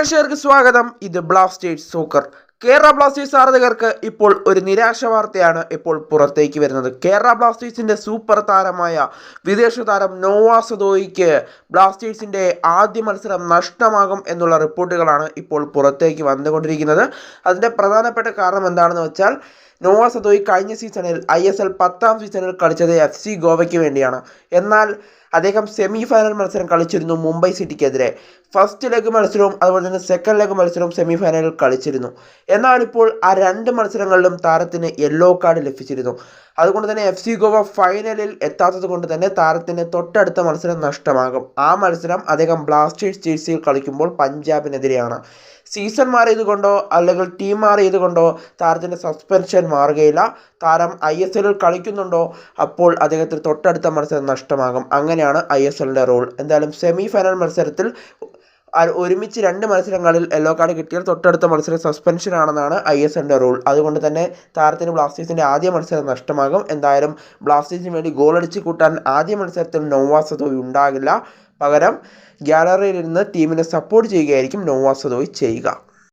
പ്രേക്ഷകർക്ക് സ്വാഗതം. ഇത് ബ്ലാസ്റ്റേഴ്സ് സോക്കർ. കേരള ബ്ലാസ്റ്റേഴ്സ് ആരാധകർക്ക് ഇപ്പോൾ ഒരു നിരാശ വാർത്തയാണ് ഇപ്പോൾ പുറത്തേക്ക് വരുന്നത്. കേരള ബ്ലാസ്റ്റേഴ്സിന്റെ സൂപ്പർ താരമായ വിദേശ താരം നോവ സദോയിക്ക് ബ്ലാസ്റ്റേഴ്സിന്റെ ആദ്യ മത്സരം നഷ്ടമാകും എന്നുള്ള റിപ്പോർട്ടുകളാണ് ഇപ്പോൾ പുറത്തേക്ക് വന്നുകൊണ്ടിരിക്കുന്നത്. അതിന്റെ പ്രധാനപ്പെട്ട കാരണം എന്താണെന്ന് വെച്ചാൽ, നോവ സദോയി കഴിഞ്ഞ സീസണിൽ ISL 10ാം സീസണിൽ കളിച്ചത് FC ഗോവയ്ക്ക് വേണ്ടിയാണ്. എന്നാൽ അദ്ദേഹം സെമി ഫൈനൽ മത്സരം കളിച്ചിരുന്നു മുംബൈ സിറ്റിക്കെതിരെ. ഫസ്റ്റ് ലെഗ് മത്സരവും അതുപോലെ തന്നെ സെക്കൻഡ് ലെഗ് മത്സരവും സെമി ഫൈനലിൽ കളിച്ചിരുന്നു. എന്നാൽ ഇപ്പോൾ ആ രണ്ട് മത്സരങ്ങളിലും താരത്തിന് യെല്ലോ കാർഡ് ലഭിച്ചിരുന്നു. അതുകൊണ്ട് തന്നെ FC ഗോവ ഫൈനലിൽ എത്താത്തത് കൊണ്ട് തന്നെ താരത്തിന് തൊട്ടടുത്ത മത്സരം നഷ്ടമാകും. ആ മത്സരം അദ്ദേഹം ബ്ലാസ്റ്റേഴ്സ് ജേഴ്സിയിൽ കളിക്കുമ്പോൾ പഞ്ചാബിനെതിരെയാണ്. സീസൺ മാറിയതുകൊണ്ടോ അല്ലെങ്കിൽ ടീം മാറിയതുകൊണ്ടോ താരത്തിൻ്റെ സസ്പെൻഷൻ മാറുകയില്ല. താരം ISLൽ കളിക്കുന്നുണ്ടോ അപ്പോൾ അദ്ദേഹത്തിന് തൊട്ടടുത്ത മത്സരം നഷ്ടമാകും. അങ്ങനെയാണ് ISLൻ്റെ റൂൾ. എന്തായാലും സെമി ഫൈനൽ മത്സരത്തിൽ ഒരുമിച്ച് രണ്ട് മത്സരങ്ങളിൽ യെല്ലോ കാർഡ് കിട്ടിയാൽ തൊട്ടടുത്ത മത്സരം സസ്പെൻഷൻ ആണെന്നാണ് ISLൻ്റെ റൂൾ. അതുകൊണ്ട് തന്നെ താരത്തിന് ബ്ലാസ്റ്റേഴ്സിൻ്റെ ആദ്യ മത്സരം നഷ്ടമാകും. എന്തായാലും ബ്ലാസ്റ്റേഴ്സിന് വേണ്ടി ഗോളടിച്ച് കൂട്ടാൻ ആദ്യ മത്സരത്തിൽ നോവ സദോയി ഉണ്ടാകില്ല. പകരം ഗ്യാലറിയിൽ ഇരുന്ന് ടീമിനെ സപ്പോർട്ട് ചെയ്യുകയായിരിക്കും നോവ സദോയി ചെയ്യുക.